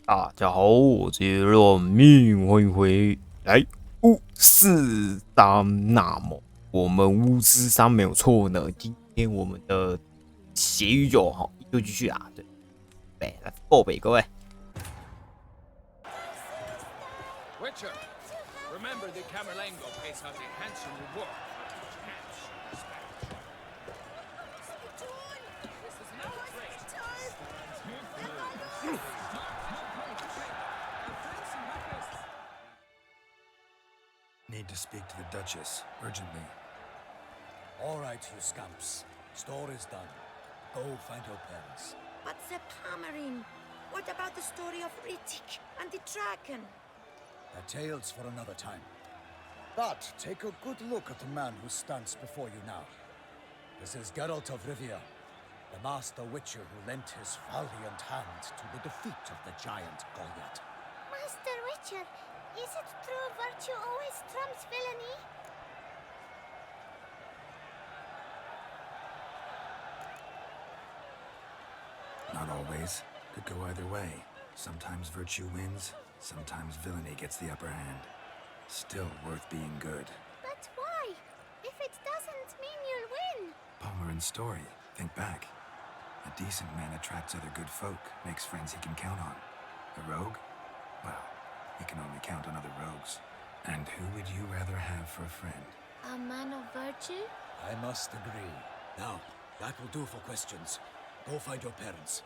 大家好，我是洛命，欢迎回来巫师3。那么我们巫师3没有错呢。今天我们的血与酒就继续啊，对，来报备各位。Witcher, remember the Camerlengo pays out a handsome reward. Need to speak to the Duchess, urgently. All right, you scamps. Store is done. Go find your parents. But the Cameron, what about the story of Rittik and the dragon? They're tales for another time. But take a good look at the man who stands before you now. This is Geralt of Rivia, the master witcher who lent his valiant hand to the defeat of the giant Goliath. Master Witcher, is it true virtue always trumps villainy? Not always. Could go either way. Sometimes virtue wins, sometimes villainy gets the upper hand. Still worth being good. But why? If it doesn't mean you'll win. Palmerin's story. Think back. A decent man attracts other good folk, makes friends he can count on. A rogue? Well, he can only count on other rogues. And who would you rather have for a friend? A man of virtue? I must agree. Now, that will do for questions. Go find your parents.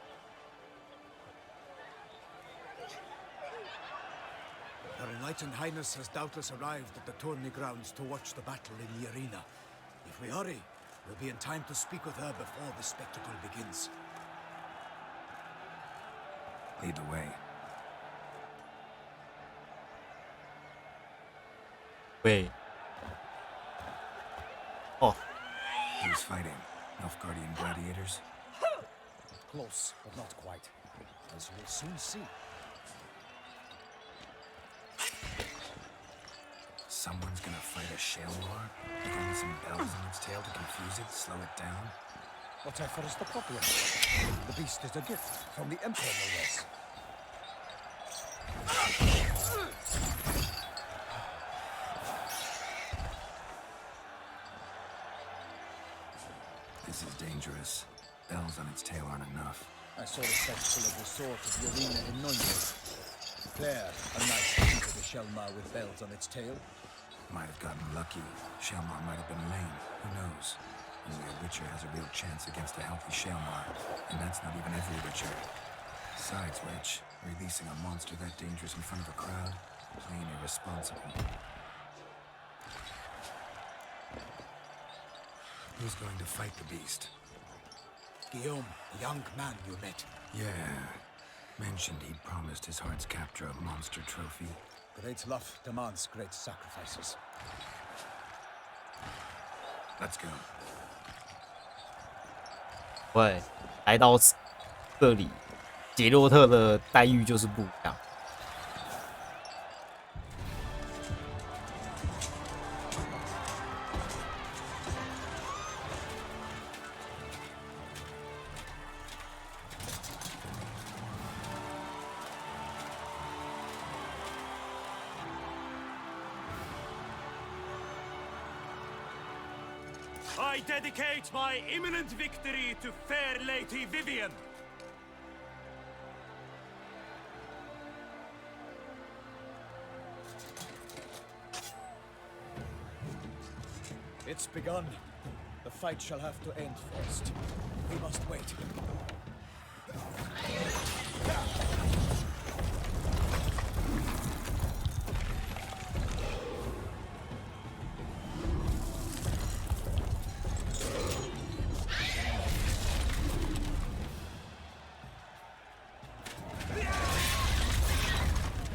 Her Enlightened Highness has doubtless arrived at the tourney grounds to watch the battle in the arena. If we hurry, we'll be in time to speak with her before the spectacle begins. Lead the way. Wait. Oh. Who's fighting? Nilfgaardian gladiators? Close, but not quite. As you will soon see. Someone's gonna fight a Shalmar? Putting some bells on its tail to confuse it, slow it down? Whatever is the problem? The beast is a gift from the Emperor, no less. This is dangerous. Bells on its tail aren't enough. I saw a spectacle of the sort at the arena in Noyes. There, a knight defeated a Shalmar with bells on its tail. Might have gotten lucky. Shalmar might have been lame. Who knows? Only a Witcher has a real chance against a healthy Shalmar. And that's not even every Witcher. Besides which, releasing a monster that dangerous in front of a crowd? Plain irresponsible. Who's going to fight the beast? Guillaume, the young man you met. Yeah. Mentioned he'd promised his heart's captor a monster trophy. Great love demands great sacrifices. Let's go. 喂，来到这里，杰洛特的待遇就是不一样。I dedicate my imminent victory to fair Lady Vivian. It's begun. The fight shall have to end first. We must wait.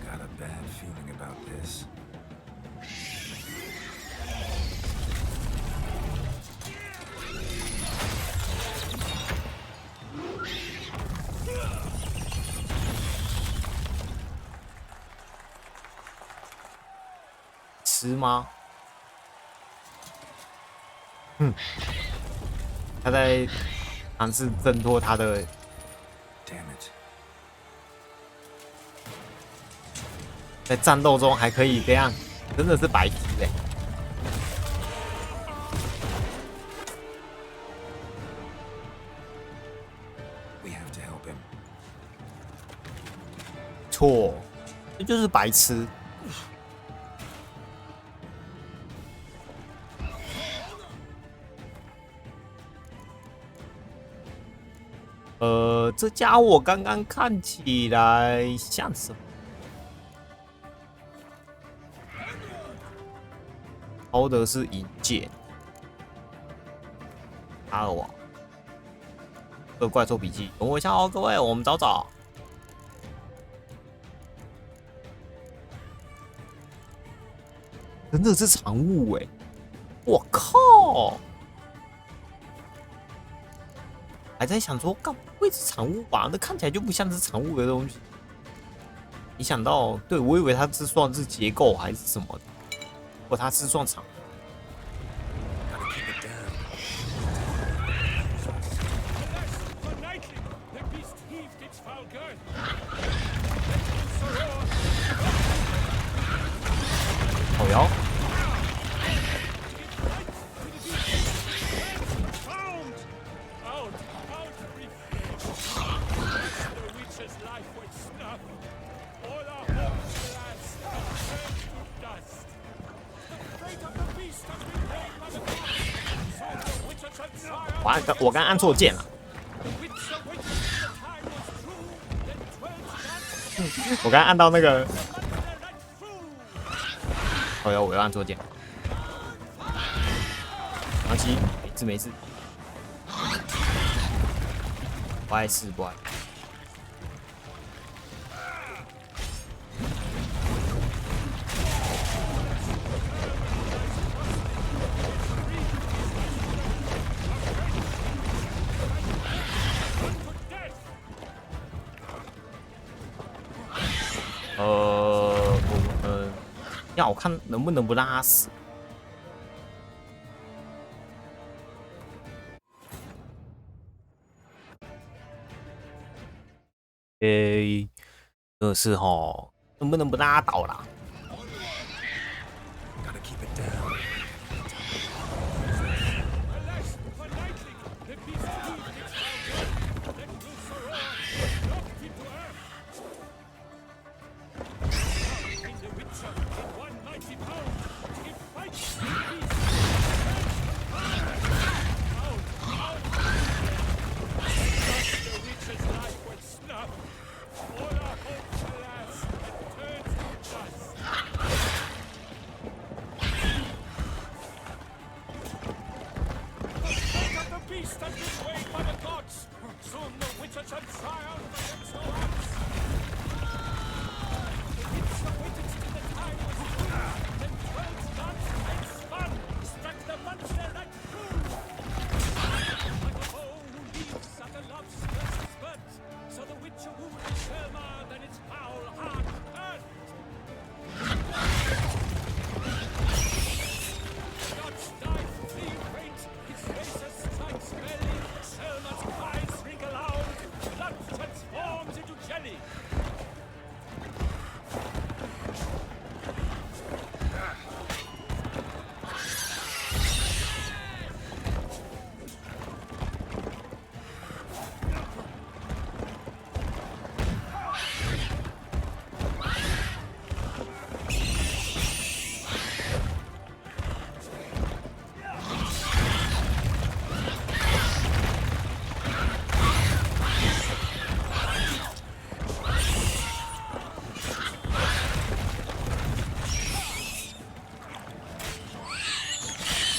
Got a bad feeling about this. 吃吗？他在尝试挣脱他的 Damn it. 在战斗中还可以这样，真的是白痴哎、We have to help him. 错，这就是白痴。这家伙刚刚看起来像什么？抄的是银剑，阿尔瓦，这怪兽笔记，等我一下哦，各位，我们找找。真的是常物哎、我靠！还在想说，干不会是产物吧？那看起来就不像是产物的东西。没想到，对我以为它是算是结构还是什么的，或它是算产物。好哟。我刚按错键了，我刚按到那个，哦哟，我又按错键，没关系，没事，不碍事，不碍。要我看能不能不让他死。这是齁，能不能不让他倒啦？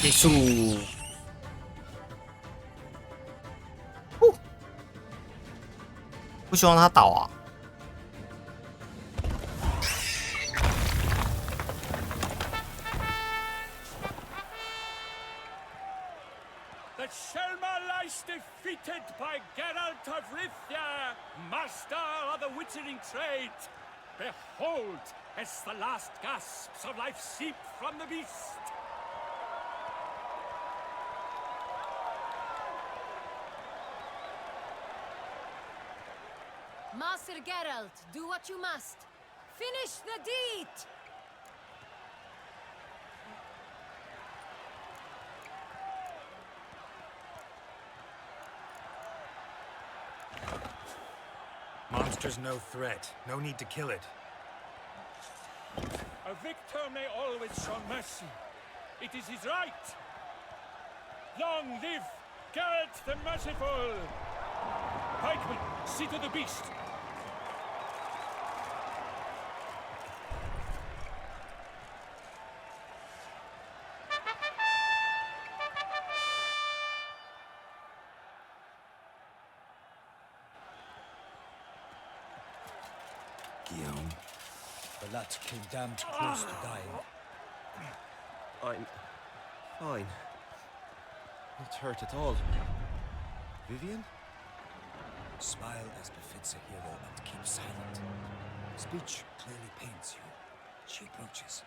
结束。不希望他倒啊！ The Shelma lies defeated by Geralt of Rivia, master of the witchering trade. Behold, as the last gasps of life seep from the beast. Master Geralt, do what you must. Finish the deed! Monster's no threat. No need to kill it. A victor may always show mercy. It is his right. Long live Geralt the Merciful! Pikeman, see to the beast. Guillaume. The lad came damned close to dying. I'm fine. Not hurt at all. Vivian? Smile as befits a hero and keep silent. Speech clearly pains you. She approaches.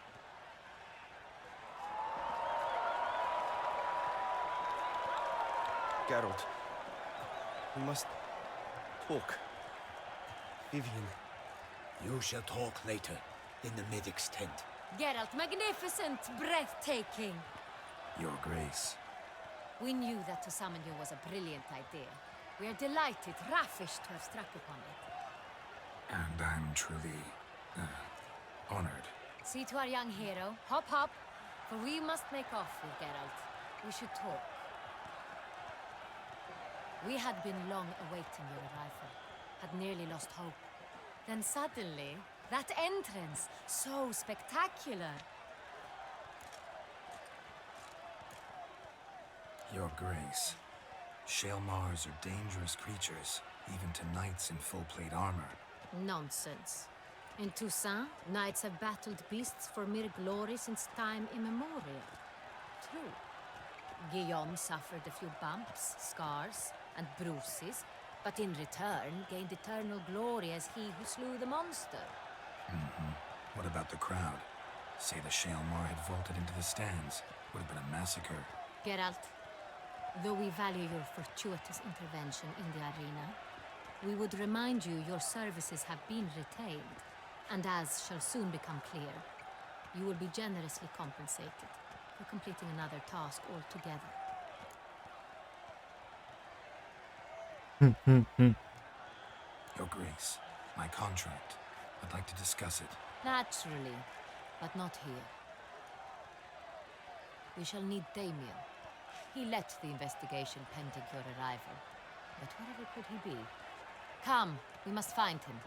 Geralt. We must talk. Vivian. You shall talk later, in the medic's tent. Geralt, magnificent, breathtaking. Your Grace. We knew that to summon you was a brilliant idea. We are delighted, ravished to have struck upon it. And I'm truly, honored. See to our young hero. Hop, hop. For we must make off with Geralt. We should talk. We had been long awaiting your arrival. Had nearly lost hope. Then suddenly, that entrance, so spectacular. Your Grace. Shaelmars are dangerous creatures, even to knights in full-plate armor. Nonsense. In Toussaint, knights have battled beasts for mere glory since time immemorial. True. Guillaume suffered a few bumps, scars, and bruises, but in return gained eternal glory as he who slew the monster. What about the crowd? Say the Shaelmar had vaulted into the stands. Would have been a massacre. Geralt, though we value your fortuitous intervention in the arena, we would remind you your services have been retained, and as shall soon become clear, you will be generously compensated for completing another task altogether. Your Grace, my contract. I'd like to discuss it. Naturally, but not here. We shall need Damien. He led the investigation pending your arrival. But wherever could he be? Come, we must find him.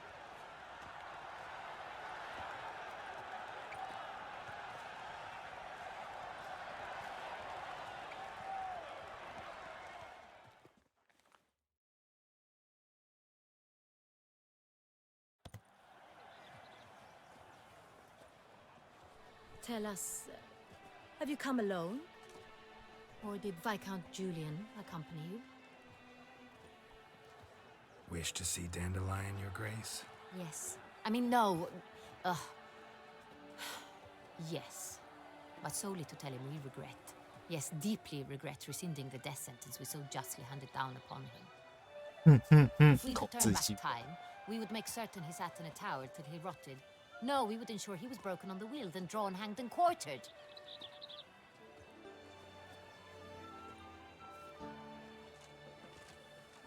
Tell us, have you come alone? Or did Viscount Julian accompany you? Wish to see Dandelion, Your Grace? Yes. I mean, no. Yes. But solely to tell him we regret. Yes, deeply regret rescinding the death sentence we so justly handed down upon him. If we could turn back time, we would make certain he sat in a tower till he rotted. No, we would ensure he was broken on the wheel, then drawn, hanged, and quartered.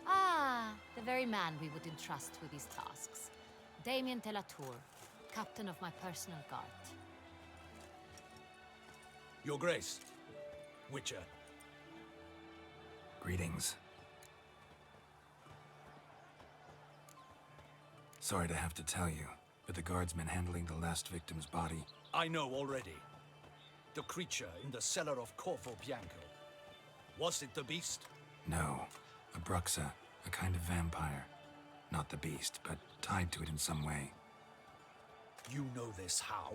Ah, the very man we would entrust with these tasks. Damien de la Tour, captain of my personal guard. Your Grace. Witcher. Greetings. Sorry to have to tell you, but the guardsmen handling the last victim's body... I know already. The creature in the cellar of Corvo Bianco. Was it the beast? No. A Bruxa, a kind of vampire. Not the beast, but tied to it in some way. You know this how?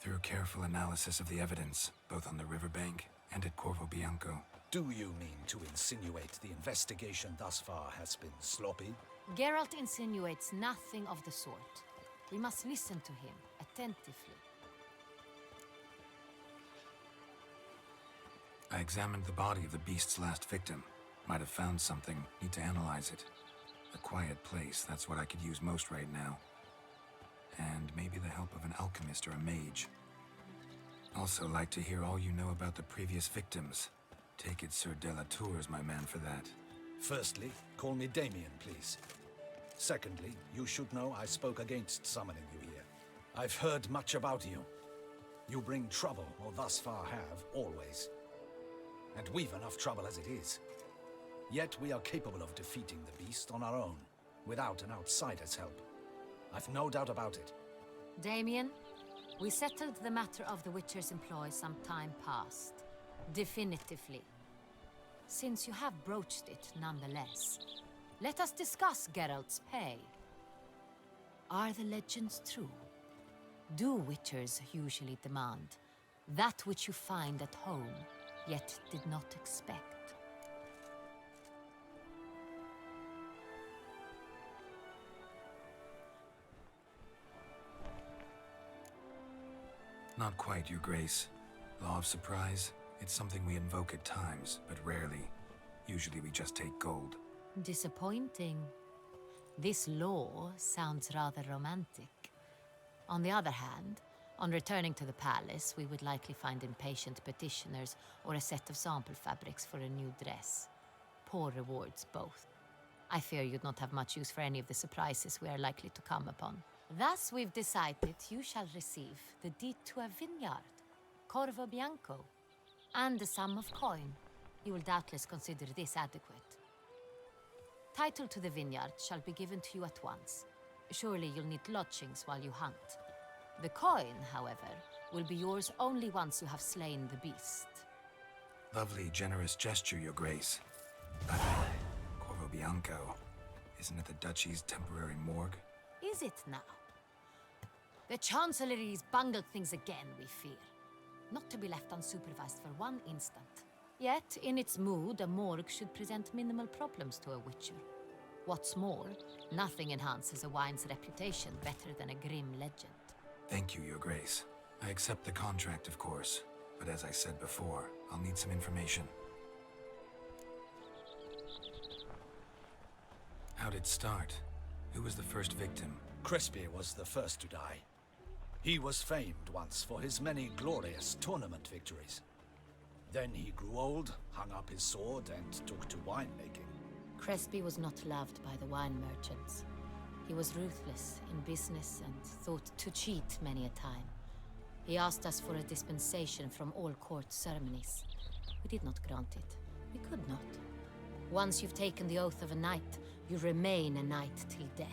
Through careful analysis of the evidence, both on the riverbank and at Corvo Bianco. Do you mean to insinuate the investigation thus far has been sloppy? Geralt insinuates nothing of the sort. We must listen to him attentively. I examined the body of the beast's last victim. Might have found something. Need to analyze it. A quiet place, that's what I could use most right now. and maybe the help of an alchemist or a mage. Also like to hear all you know about the previous victims. Take it Sir Delatour is my man for that. Firstly, call me Damien, please. Secondly, you should know I spoke against summoning you here. I've heard much about you. You bring trouble, or thus far have, always. And we've enough trouble as it is. Yet we are capable of defeating the beast on our own, without an outsider's help. I've no doubt about it. Damien, we settled the matter of the Witcher's employ some time past. Definitively. Since you have broached it nonetheless, let us discuss Geralt's pay. Are the legends true? Do Witchers usually demand that which you find at home, yet did not expect? Not quite, Your Grace. Law of surprise, it's something we invoke at times, but rarely. Usually we just take gold. Disappointing. This law sounds rather romantic. On the other hand, on returning to the palace, we would likely find impatient petitioners or a set of sample fabrics for a new dress. Poor rewards, both. I fear you'd not have much use for any of the surprises we are likely to come upon. Thus, we've decided you shall receive the deed to a vineyard, Corvo Bianco, and a sum of coin. You will doubtless consider this adequate. Title to the vineyard shall be given to you at once. Surely you'll need lodgings while you hunt. The coin, however, will be yours only once you have slain the beast. Lovely, generous gesture, Your Grace. But Corvo Bianco, isn't it the Duchy's temporary morgue? Is it now? The Chancellery's bungled things again, we fear. Not to be left unsupervised for one instant. Yet, in its mood, a morgue should present minimal problems to a Witcher. What's more, nothing enhances a wine's reputation better than a grim legend. Thank you, Your Grace. I accept the contract, of course. But as I said before, I'll need some information. How'd it start? Who was the first victim? Crespi was the first to die. He was famed once for his many glorious tournament victories. Then he grew old, hung up his sword, and took to winemaking. Crespi was not loved by the wine merchants. He was ruthless in business and thought to cheat many a time. He asked us for a dispensation from all court ceremonies. We did not grant it. We could not. Once you've taken the oath of a knight, you remain a knight till death.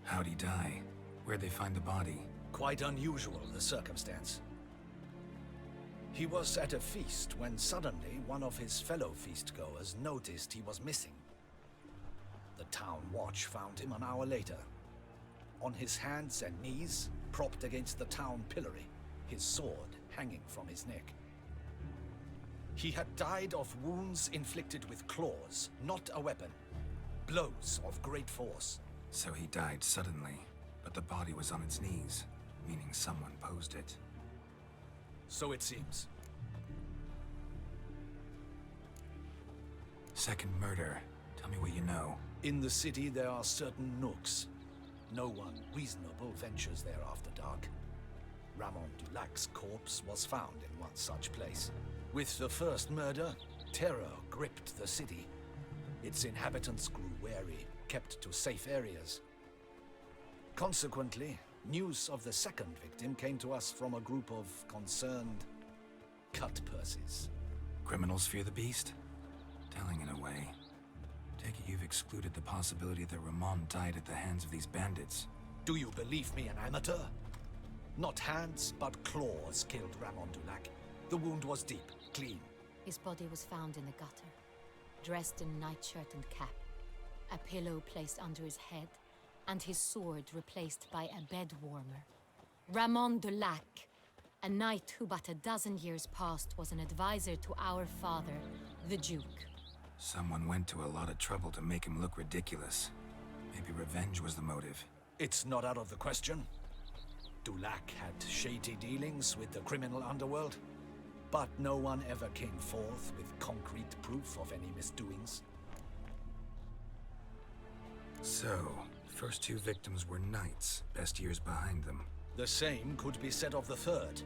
How'd he die? Where'd they find the body? Quite unusual, the circumstance. He was at a feast when suddenly one of his fellow feastgoers noticed he was missing. The town watch found him an hour later. On his hands and knees, propped against the town pillory, his sword hanging from his neck. He had died of wounds inflicted with claws, not a weapon. Blows of great force. So he died suddenly, but the body was on its knees, meaning someone posed it. So it seems. Second murder. Tell me what you know. In the city there are certain nooks. No one reasonable ventures there after dark. Ramon Dulac's corpse was found in one such place. With the first murder, terror gripped the city. Its inhabitants grew wary, kept to safe areas. Consequently, news of the second victim came to us from a group of concerned cut-purses. Criminals fear the beast? Telling in a way. Take it you've excluded the possibility that Ramon died at the hands of these bandits. Do you believe me an amateur? Not hands, but claws killed Ramon Dulac. The wound was deep, clean. His body was found in the gutter, dressed in nightshirt and cap, a pillow placed under his head, and his sword replaced by a bed warmer. Ramon Dulac, a knight who but a dozen years past was an advisor to our father, the Duke. Someone went to a lot of trouble to make him look ridiculous. Maybe revenge was the motive. It's not out of the question. Dulac had shady dealings with the criminal underworld, but no one ever came forth with concrete proof of any misdoings. So, First two victims were knights, best years behind them. The same could be said of the third.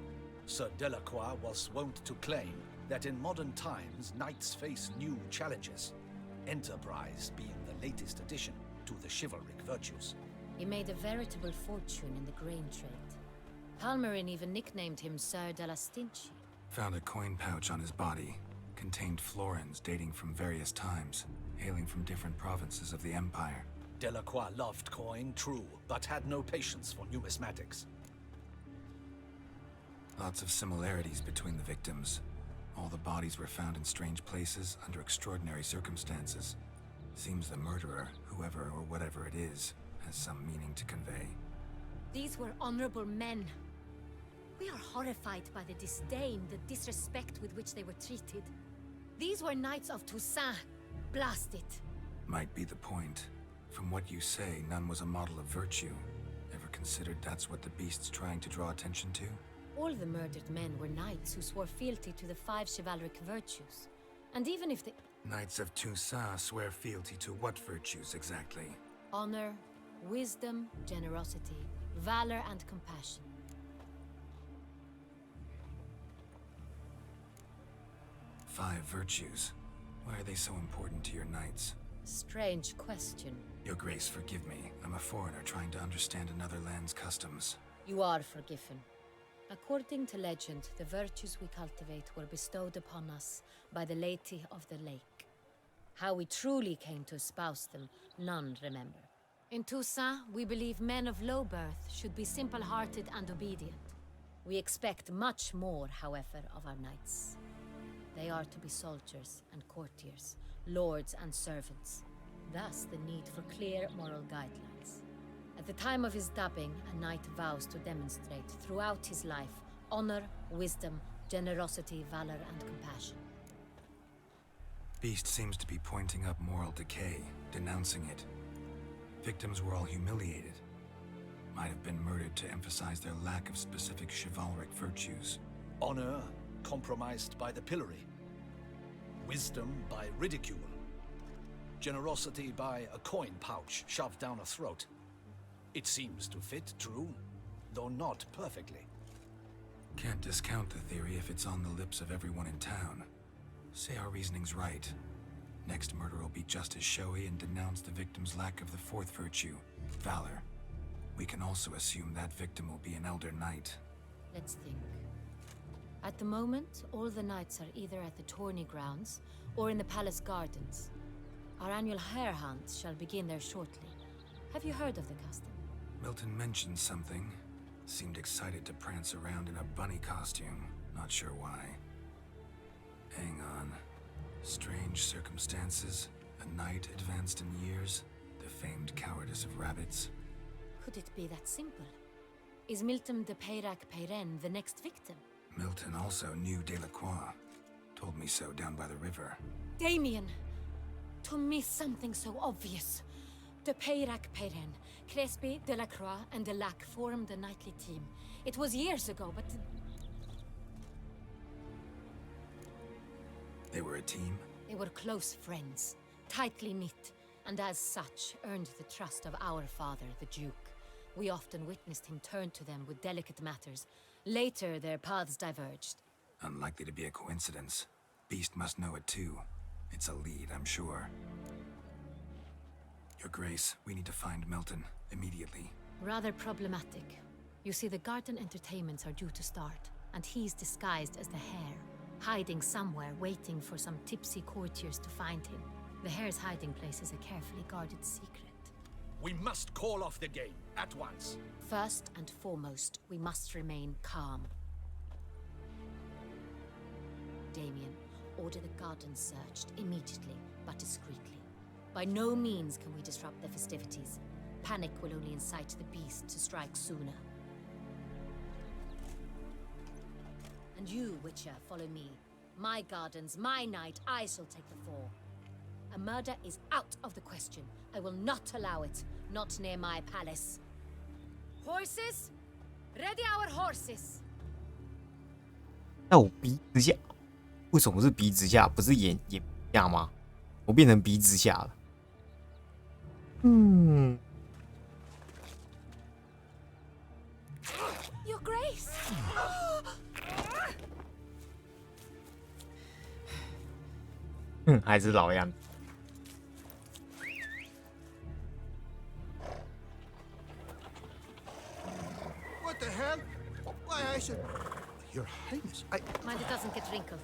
Sir Delacroix was wont to claim that in modern times, knights face new challenges, enterprise being the latest addition to the chivalric virtues. He made a veritable fortune in the grain trade. Palmerin even nicknamed him Sir de la Stinchi. Found a coin pouch on his body. Contained florins dating from various times, hailing from different provinces of the Empire. Delacroix loved coin, true, but had no patience for numismatics. Lots of similarities between the victims. All the bodies were found in strange places under extraordinary circumstances. Seems the murderer, whoever or whatever it is, has some meaning to convey. These were honorable men. We are horrified by the disdain, the disrespect with which they were treated. These were knights of Toussaint. Blast it. Might be the point. From what you say, none was a model of virtue. Ever considered that's what the beast's trying to draw attention to? All the murdered men were knights who swore fealty to the 5 chivalric virtues. And even if the Knights of Toussaint swear fealty to what virtues exactly? honor, wisdom, generosity, valor, and compassion. 5 virtues. Why are they so important to your knights? Strange question. Your Grace, forgive me. I'm a foreigner trying to understand another land's customs. You are forgiven. According to legend, the virtues we cultivate were bestowed upon us by the Lady of the Lake. How we truly came to espouse them, none remember. In Toussaint, we believe men of low birth should be simple-hearted and obedient. We expect much more, however, of our knights. They are to be soldiers and courtiers, lords and servants. Thus, the need for clear moral guidelines. At the time of his dubbing, a knight vows to demonstrate throughout his life honor, wisdom, generosity, valor, and compassion. Beast seems to be pointing up moral decay, denouncing it. Victims were all humiliated. Might have been murdered to emphasize their lack of specific chivalric virtues. Honor compromised by the pillory. Wisdom by ridicule. Generosity by a coin pouch shoved down a throat. It seems to fit, true, though not perfectly. Can't discount the theory if it's on the lips of everyone in town. Say our reasoning's right. Next murder will be just as showy and denounce the victim's lack of the 4th virtue, valor. We can also assume that victim will be an elder knight. Let's think. At the moment, all the knights are either at the tourney grounds or in the palace gardens. Our annual hare hunt shall begin there shortly. Have you heard of the custom? Milton mentioned something. Seemed excited to prance around in a bunny costume. Not sure why. Hang on. Strange circumstances. A knight advanced in years. The famed cowardice of rabbits. Could it be that simple? Is Milton de Peyrac-Peyren the next victim? Milton also knew Delacroix. Told me so down by the river. Damien! To miss something so obvious. De Peyrac-Peyren, Crespi, Delacroix, and Delac formed a knightly team. It was years ago, but... They were a team? They were close friends, tightly knit, and as such earned the trust of our father, the Duke. We often witnessed him turn to them with delicate matters. Later, their paths diverged. Unlikely to be a coincidence. Beast must know it too. It's a lead, I'm sure. Your Grace, we need to find Milton, immediately. Rather problematic. You see, the garden entertainments are due to start, and he's disguised as the hare, hiding somewhere, waiting for some tipsy courtiers to find him. The hare's hiding place is a carefully guarded secret. We must call off the game, at once. First and foremost, we must remain calm. Damien, order the garden searched immediately, but discreetly. By no means can we disrupt the festivities. Panic will only incite the beast to strike sooner. And you, Witcher, follow me. My gardens, my night, I shall take the fall. A murder is out of the question. I will not allow it. Not near my palace. Horses? Ready our horses! 在我鼻子下，为什么是鼻子下，不是眼下吗？我变成鼻子下了。还是老样子。What the hell? Why I should... Your Highness, Mind it doesn't get wrinkled.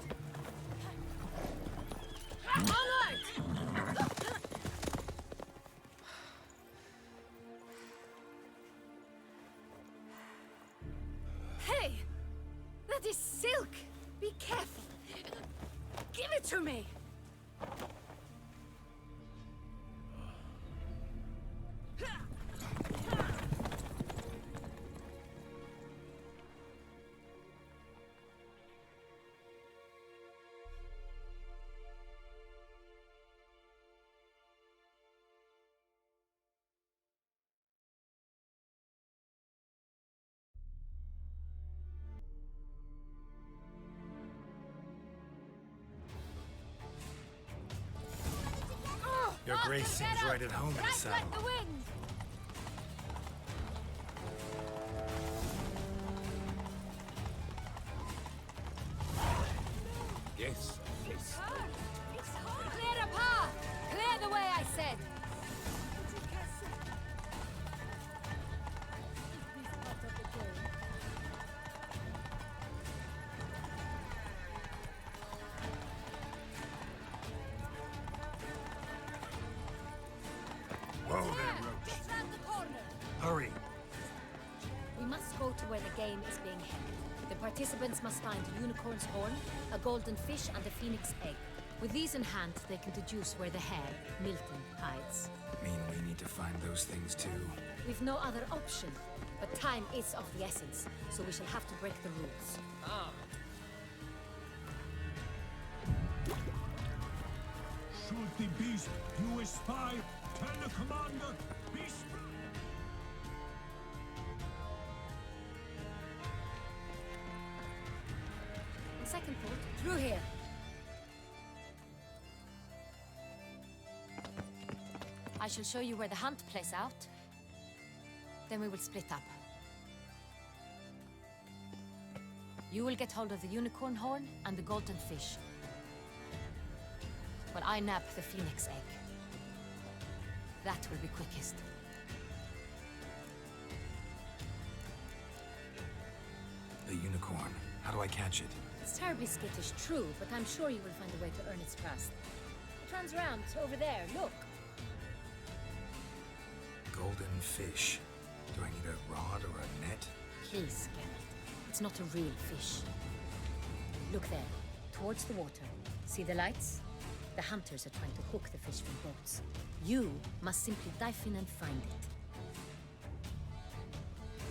Hey! That is silk! Be careful! Give it to me! Your Grace seems right at home in the Right saddle. like the wind! Yes, yes. Clear the path! Clear the way, I said! Whoa there, Roach. Just round the corner! Hurry. We must go to where the game is being held. The participants must find a unicorn's horn, a golden fish, and a phoenix egg. With these in hand, they can deduce where the hare, Milton, hides. Mean we need to find those things too. We've no other option, but time is of the essence, so we shall have to break the rules. Shoot the beast! You a spy! Tell the commander! Beast! On second thought, Through here! I shall show you where the hunt plays out. Then we will split up. You will get hold of the unicorn horn and the golden fish, while I nab the phoenix egg. That will be quickest. The unicorn. How do I catch it? It's terribly skittish, true, but I'm sure you will find a way to earn its trust. It runs around over there, look. Golden fish. Do I need a rod or a net? Please, Geralt. It's not a real fish. Look there, towards the water. See the lights? The hunters are trying to hook the fish from boats. You must simply dive in and find it.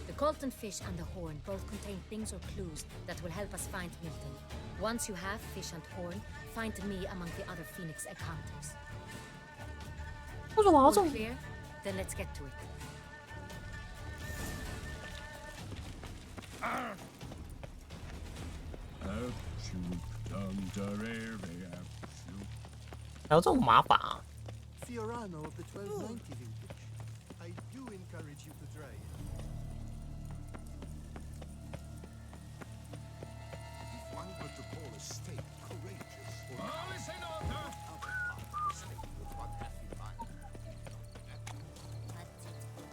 The golden fish and the horn both contain things or clues that will help us find Milton. Once you have fish and horn, find me among the other phoenix egg hunters. 为什么要 All 这么？ clear? Then let's get to it. Fiorano of the 1290 vintage. I do encourage you to try it. If one were to call a state courageous or Listen, Arthur! state with what hath in mind. But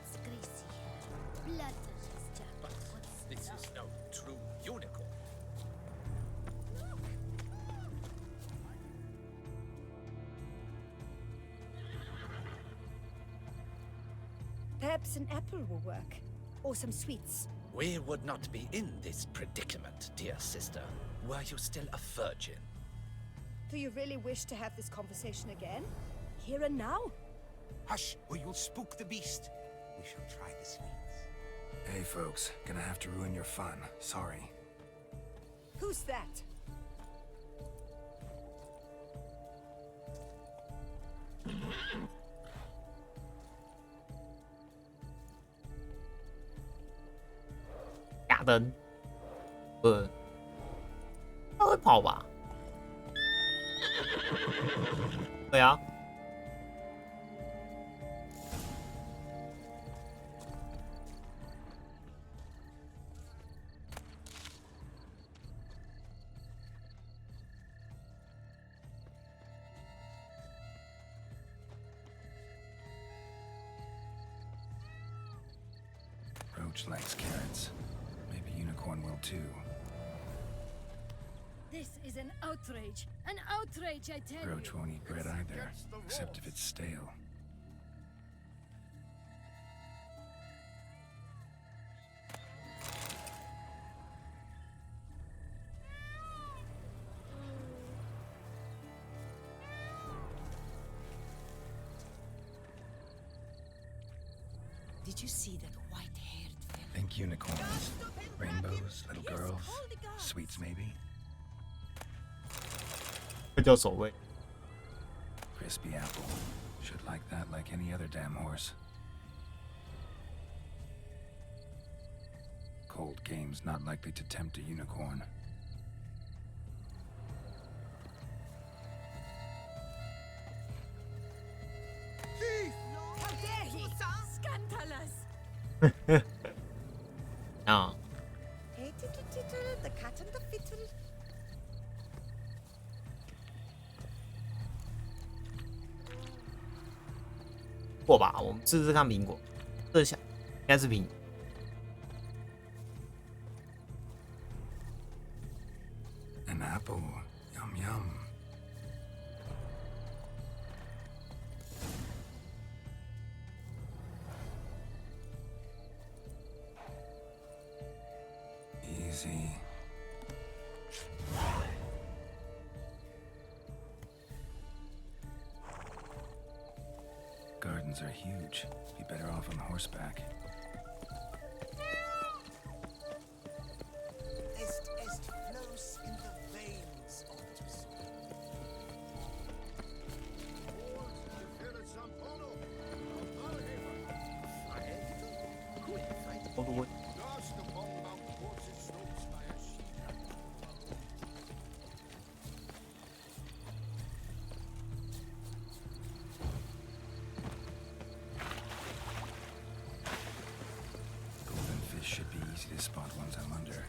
it's greasy hair. Blood is just what's This is no true unicorn. Perhaps an apple will work. Or some sweets. We would not be in this predicament, dear sister, were you still a virgin. Do you really wish to have this conversation again? Here and now? Hush, or you'll spook the beast. We shall try the sweets. Hey, folks. Gonna have to ruin your fun. Sorry. Who's that?亚灯，不，他会跑吧？对啊， Witch likes carrots. Maybe Unicorn will too. This is an outrage. An outrage, I tell you. Roach won't eat bread either, except if it's stale. Did you see that white-haired fellow? Think unicorns, rainbows, little girls, sweets maybe. 这叫守卫。 Crispy apple. Should like that like any other damn horse. Cold game's not likely to tempt a unicorn. How dare he! Scandalous! 啊， Hey, the cat and the fiddle. 过吧，我们试试看苹果。这下应该是苹。 An apple. Yum yum. Easy. Gardens are huge. Be better off on horseback. Est flows in the veins of the soul. Golden fish should be easy to spot once I'm under.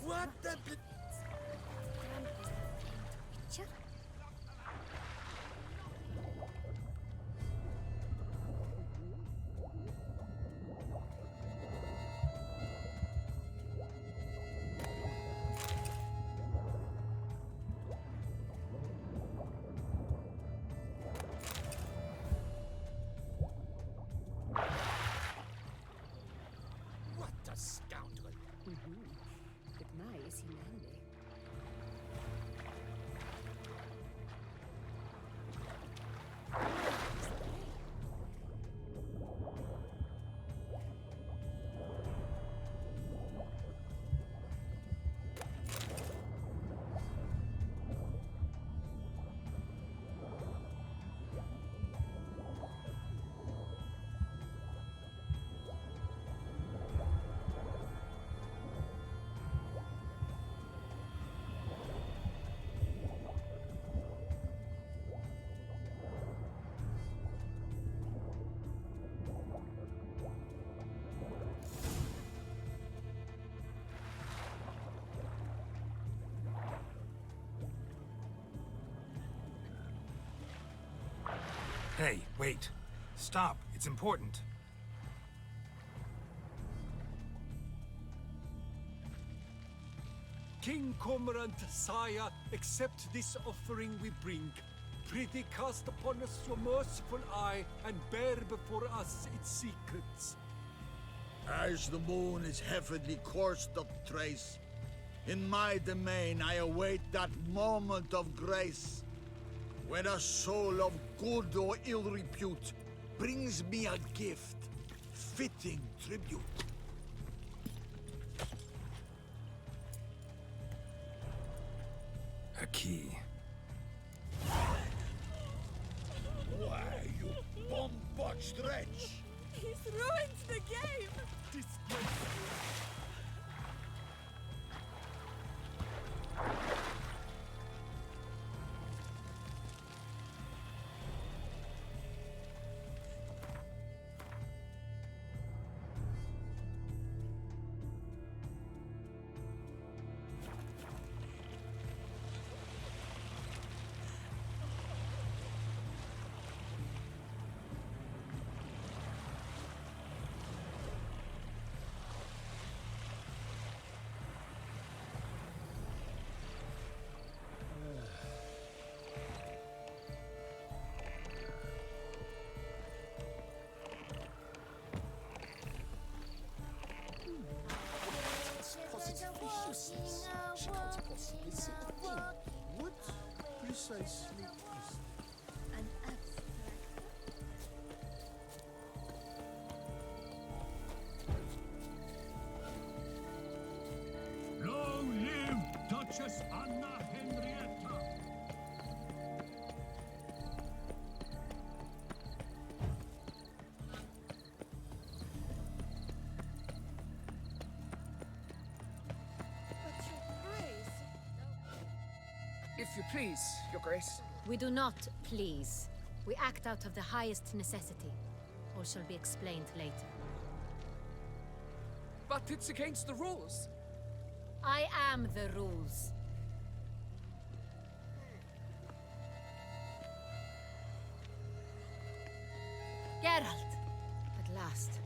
What the... What a scoundrel! But my, is he manly? Hey, wait. Stop. It's important. King Cormorant, sire, accept this offering we bring. Prithee cast upon us your merciful eye and bear before us its secrets. As the moon is heavily coursed of trace, in my domain I await that moment of grace, when a soul of good or ill repute brings me a gift, fitting tribute. A key. Why, you bomb-botched wretch! He's ruined the game! Disgraceful! precisely is An abstract. Long live Duchess Anna Henrietta! But your grace. If you please, Your Grace. We do not please. We act out of the highest necessity. All shall be explained later. But it's against the rules. I am the rules. Geralt! At last.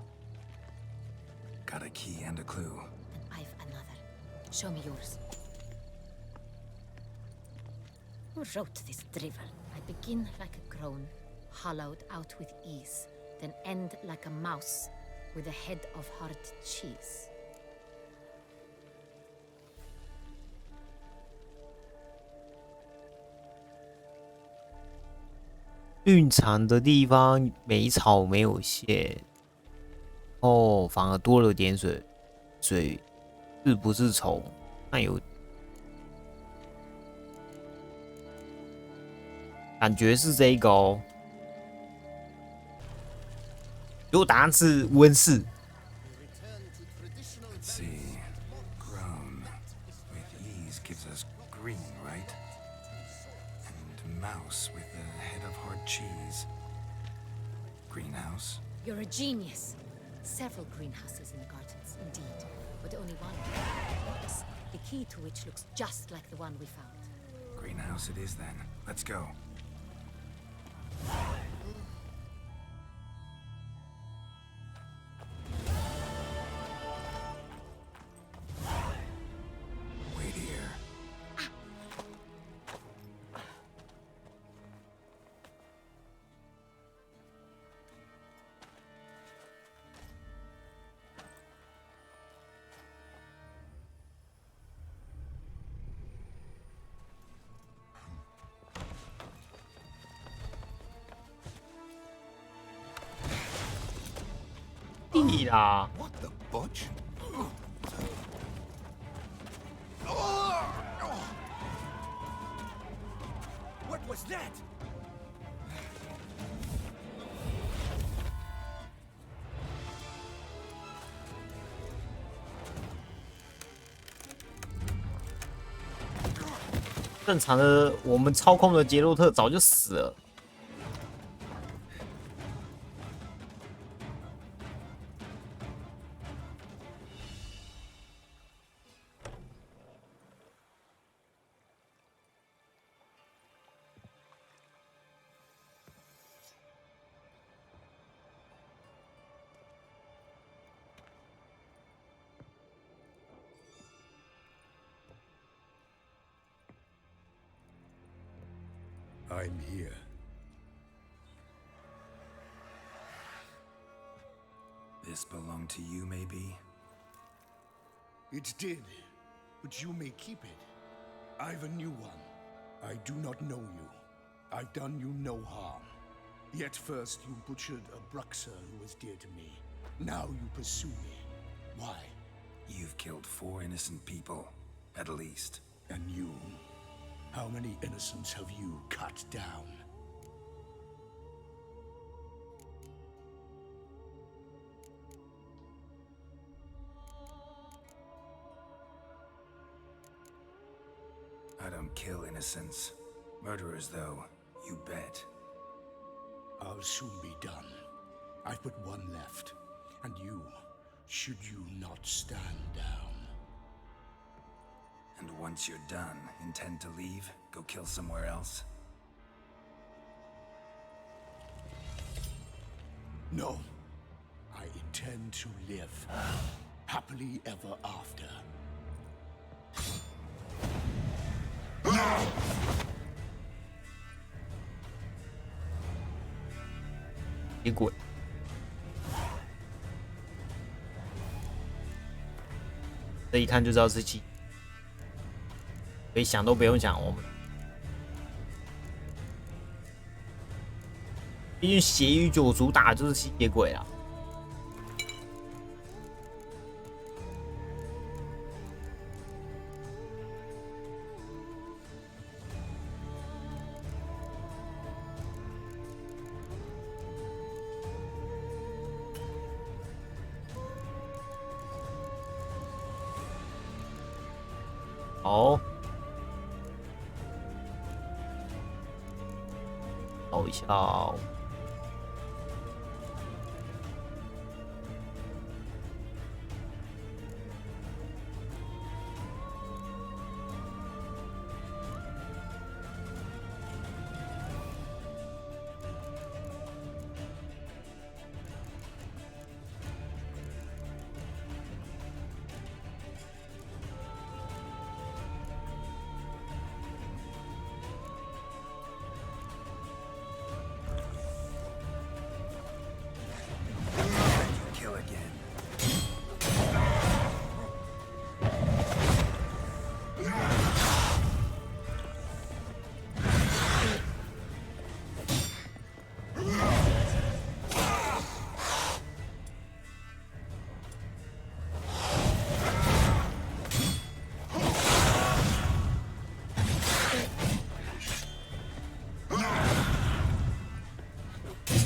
Got a key and a clue. Then I've another. Show me yours. Who wrote this drivel? I begin like a crone, hollowed out with ease, then end like a mouse, with a head of hard cheese. 蕴藏的地方没草没有线，哦，反而多了点水，水是不是虫？那有感觉是这个哦。如果答案是温室， Let's see. Grown with ease gives us green, right? And mouse with a head of hard cheese. Greenhouse? You're a genius. Several greenhouses in the gardens, indeed, but only one. Yes, the key to which looks just like the one we found. Greenhouse it is then. Let's go. Wait here. 地啦！ What the butch? What was that? 正常的，我们操控的杰洛特早就死了。I'm here. This belonged to you, maybe? It did, but you may keep it. I've a new one. I do not know you. I've done you no harm. Yet first you butchered a Bruxer who was dear to me. Now you pursue me. Why? You've killed 4 innocent people, at least. And you? How many innocents have you cut down? I don't kill innocents. Murderers, though, you bet. I'll soon be done. I've but one left. And you, should you not stand down. And once you're done, intend to leave? Go kill somewhere else? No. I intend to live. Happily ever after. 别滚！这一看就知道是鸡，所以想都不用想，我们毕竟血与酒主打的就是吸血鬼啦。好，找一下哦。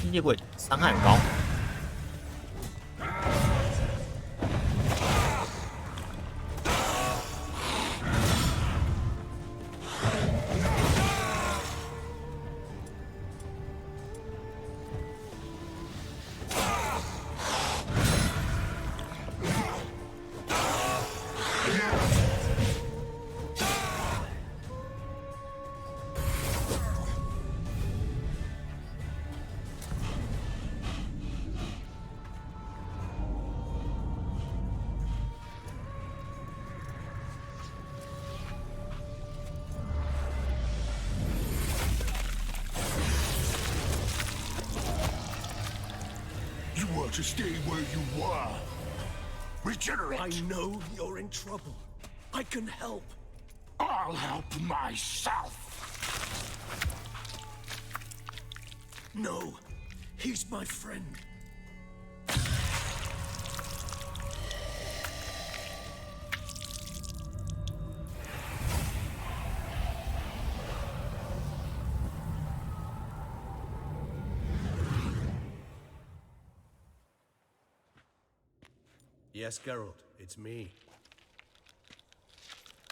吸血鬼伤害很高。To stay where you are. Regenerate. I know you're in trouble. I can help. I'll help myself. No, he's my friend. Yes, Geralt, it's me.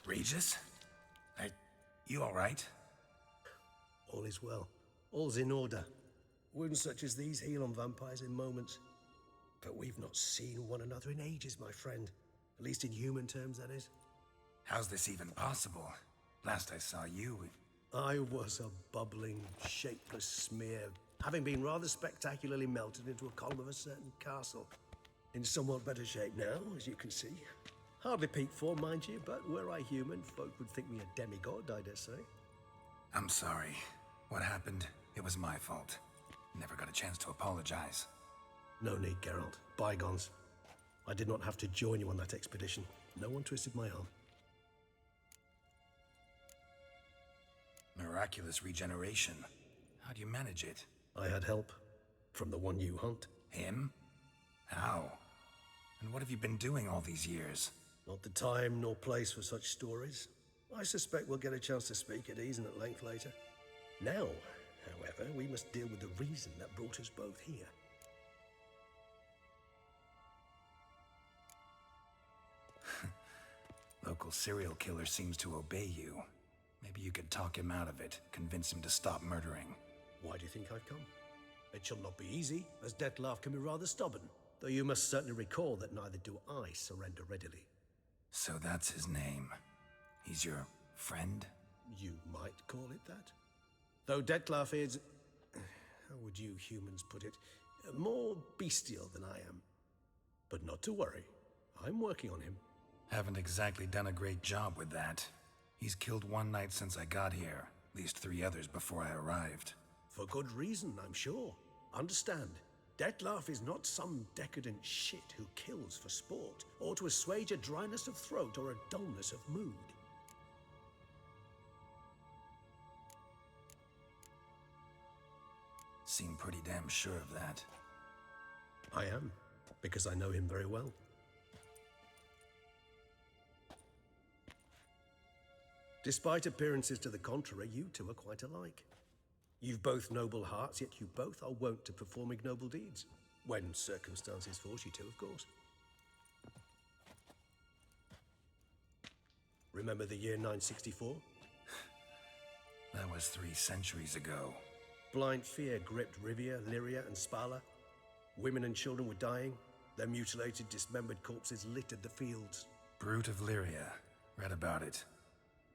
Regis? You all right? All is well. All's in order. Wounds such as these heal on vampires in moments. But we've not seen one another in ages, my friend. At least in human terms, that is. How's this even possible? Last I saw you... I was a bubbling, shapeless smear, having been rather spectacularly melted into a column of a certain castle. In somewhat better shape now, as you can see. Hardly peak form, mind you, but were I human, folk would think me a demigod, I dare say. I'm sorry. What happened, it was my fault. Never got a chance to apologize. No need, Geralt. Bygones. I did not have to join you on that expedition. No one twisted my arm. Miraculous regeneration. How do you manage it? I had help. From the one you hunt. Him? How? And what have you been doing all these years? Not the time nor place for such stories. I suspect we'll get a chance to speak at ease and at length later. Now, however, we must deal with the reason that brought us both here. Local serial killer seems to obey you. Maybe you could talk him out of it, convince him to stop murdering. Why do you think I've come? It shall not be easy, as Dettlaff can be rather stubborn. Though you must certainly recall that neither do I surrender readily. So that's his name. He's your friend? You might call it that. Though Dettlaff is... how would you humans put it? More bestial than I am. But not to worry. I'm working on him. Haven't exactly done a great job with that. He's killed one knight since I got here. At least 3 others before I arrived. For good reason, I'm sure. Understand. Dettlaff is not some decadent shit who kills for sport, or to assuage a dryness of throat or a dullness of mood. seem pretty damn sure of that. I am, because I know him very well. Despite appearances to the contrary, you two are quite alike. You've both noble hearts, yet you both are wont to perform ignoble deeds. When circumstances force you to, of course. Remember the year 964? That was 3 centuries ago. Blind fear gripped Rivia, Lyria, and Spala. Women and children were dying. Their mutilated, dismembered corpses littered the fields. Brute of Lyria. Read about it.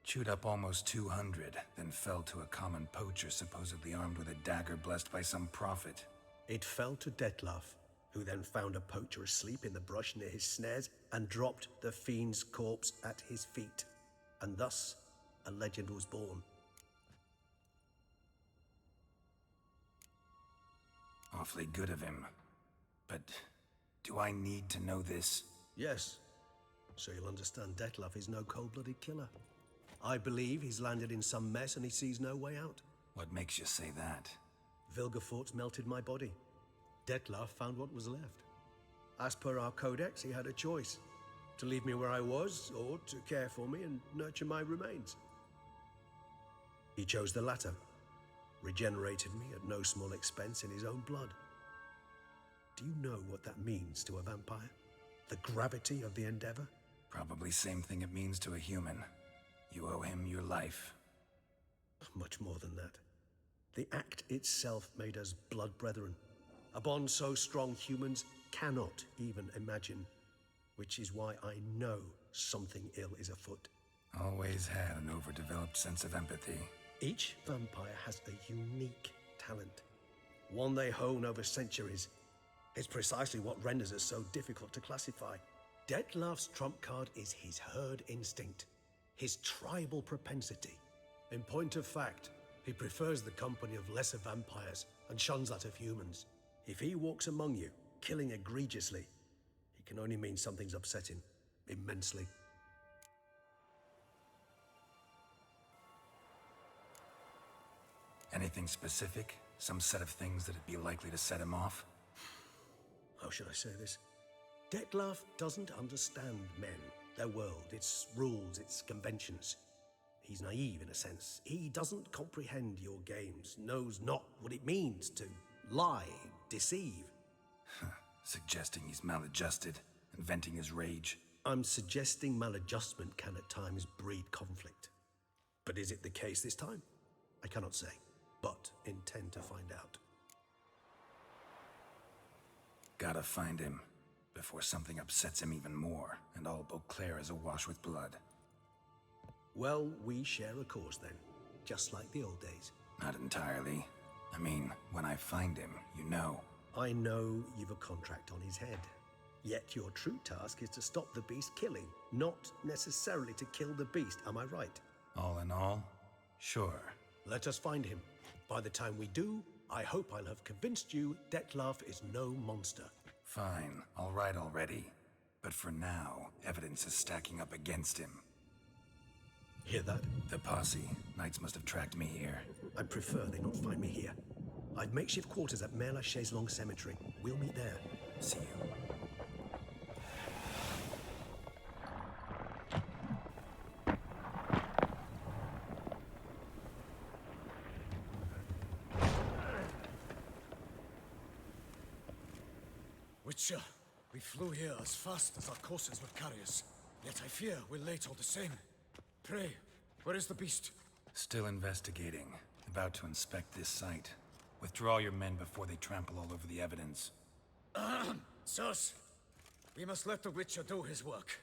Chewed up almost 200, then fell to a common poacher supposedly armed with a dagger blessed by some prophet. It fell to Detlef, who then found a poacher asleep in the brush near his snares and dropped the fiend's corpse at his feet. And thus, a legend was born. Awfully good of him. But do I need to know this? Yes. So you'll understand Detlef is no cold-blooded killer. I believe he's landed in some mess and he sees no way out. What makes you say that? Vilgefortz melted my body. Detlef found what was left. As per our codex, he had a choice. To leave me where I was, or to care for me and nurture my remains. He chose the latter. Regenerated me at no small expense in his own blood. Do you know what that means to a vampire? The gravity of the endeavor? Probably same thing it means to a human. You owe him your life. Much more than that. The act itself made us blood brethren. A bond so strong humans cannot even imagine. Which is why I know something ill is afoot. Always had an overdeveloped sense of empathy. Each vampire has a unique talent. One they hone over centuries. It's precisely what renders us so difficult to classify. Detlef's trump card is his herd instinct. His tribal propensity. In point of fact, he prefers the company of lesser vampires and shuns that of humans. If he walks among you, killing egregiously, it can only mean something's upsetting, immensely. Anything specific? Some set of things that'd be likely to set him off? How should I say this? Detlef doesn't understand men, their world, its rules, its conventions. He's naive in a sense. He doesn't comprehend your games, knows not what it means to lie, deceive. Suggesting he's maladjusted and venting his rage. I'm suggesting maladjustment can at times breed conflict. But is it the case this time? I cannot say, but intend to find out. Gotta find him before something upsets him even more and all Beauclair is awash with blood. Well, we share a cause then, just like the old days. Not entirely. I mean, when I find him, you know. I know you've a contract on his head. Yet your true task is to stop the beast killing, not necessarily to kill the beast, am I right? All in all, sure. Let us find him. By the time we do, I hope I'll have convinced you Detlef is no monster. Fine, all right already. But for now, evidence is stacking up against him. Hear that? The posse. Knights must have tracked me here. I'd prefer they not find me here. I've makeshift quarters at Mère Lachaise Long Cemetery. We'll meet there. See you. Witcher, we flew here as fast as our courses would carry us. Yet I fear we're late all the same. Pray, where is the beast? Still investigating. About to inspect this site. Withdraw your men before they trample all over the evidence. Sirs, we must let the Witcher do his work.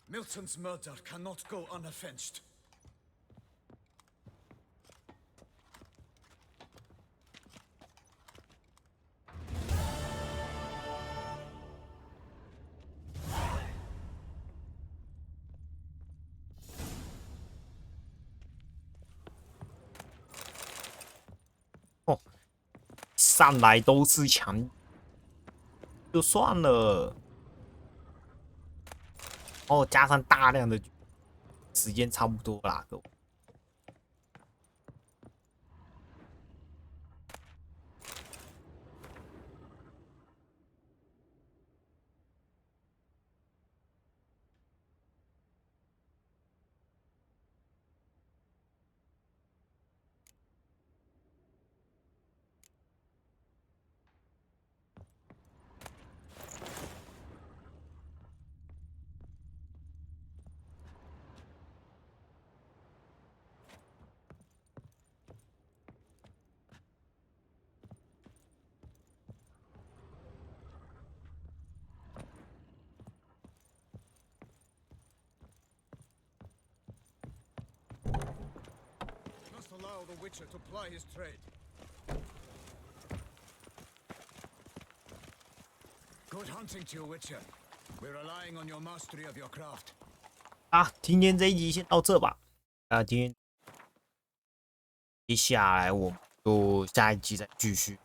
Milton's murder cannot go unavenged.上来都是强，就算了。哦，加上大量的时间差不多啦，各位。allow the Witcher to ply his trade. Good hunting to you, Witcher. We're relying on your mastery of your craft. 啊，今天这一集先到这吧。今天接下来我们就下一集再继续。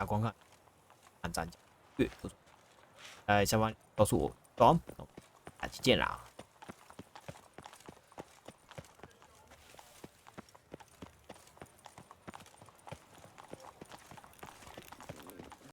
观看、按赞、阅，下方告诉我，懂？下期见啦。